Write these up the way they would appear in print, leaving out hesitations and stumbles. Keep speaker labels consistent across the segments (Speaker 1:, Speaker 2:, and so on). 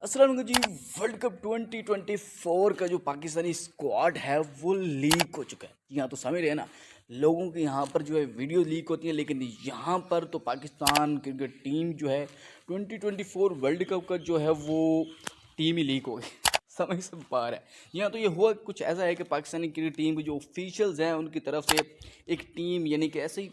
Speaker 1: अस्सलाम वालेकुम जी। World cup 2024 का जो पाकिस्तानी स्क्वाड है वो लीक हो चुका है। यहाँ तो समझ रहे हैं ना, लोगों के यहाँ पर जो है वीडियो लीक होती है, लेकिन यहाँ पर तो पाकिस्तान क्रिकेट टीम जो है 2024 वर्ल्ड कप का जो है वो टीम ही लीक हो गई। समझ से बाहर है। यहाँ तो ये हुआ कुछ ऐसा है कि पाकिस्तानी क्रिकेट टीम के जो ऑफिशियल्स हैं उनकी तरफ से एक टीम यानी कि ऐसे ही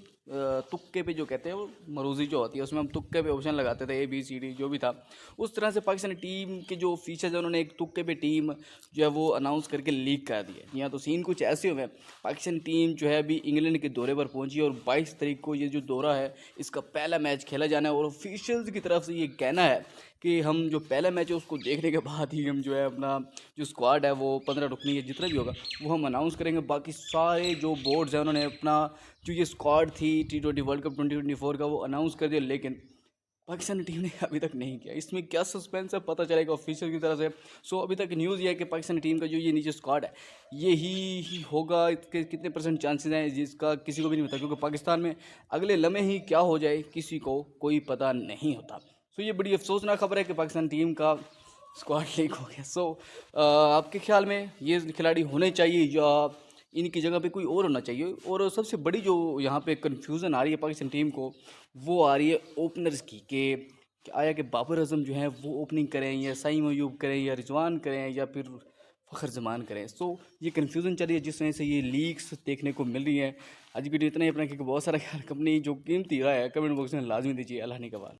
Speaker 1: तुक्के पे जो कहते हैं वो मरूजी जो होती है उसमें हम तुक्के पे ऑप्शन लगाते थे ABCD जो भी था, उस तरह से पाकिस्तानी टीम के जो ऑफिशियल्स हैं उन्होंने एक तुक्के पे टीम जो है वो अनाउंस करके लीक कर दी है। यहाँ तो सीन कुछ ऐसे हुए हैं। पाकिस्तानी टीम जो है अभी इंग्लैंड के दौरे पर पहुंची और 22 तारीख को ये जो दौरा है इसका पहला मैच खेला जाना है और ऑफिशियल्स की तरफ से ये कहना है कि हम जो पहला मैच है उसको देखने के बाद ही हम जो है अपना जो स्क्वाड है वो 15 रुकनी है जितना भी होगा वो हम अनाउंस करेंगे। बाकी सारे जो बोर्ड्स हैं उन्होंने अपना जो ये स्क्वाड थी T20 वर्ल्ड कप 2024 का वो अनाउंस कर दिया, लेकिन पाकिस्तानी टीम ने अभी तक नहीं किया। इसमें क्या सस्पेंस है पता चलेगा ऑफिशियल की तरफ से। सो अभी तक न्यूज़ ये है कि पाकिस्तानी टीम का जो ये नीचे स्क्वाड है ये ही होगा। इसके कितने परसेंट चांसेस हैं जिसका किसी को भी नहीं पता, क्योंकि पाकिस्तान में अगले लम्हे ही क्या हो जाए किसी को कोई पता नहीं होता। सो ये बड़ी अफसोसनाक खबर है कि पाकिस्तान टीम का स्क्वाड लीक हो गया। सो आपके ख्याल में ये खिलाड़ी होने चाहिए या इनकी जगह पे कोई और होना चाहिए? और सबसे बड़ी जो यहाँ पे कन्फ्यूज़न आ रही है पाकिस्तान टीम को वो आ रही है ओपनर्स की कि आया कि बाबर आजम जो है वो ओपनिंग करें या सईम अयूब करें या रिजवान करें या फिर फ़खर जमान करें। सो ये कन्फ्यूज़न चल रही है जिस वजह से ये लीक्स देखने को मिल रही है। आज की वीडियो इतना ही अपना, क्योंकि बहुत सारा ख्याल अपनी जो कीमती राय है कमेंट बॉक्स में लाजमी दीजिए। अल्लाह ने के बाद।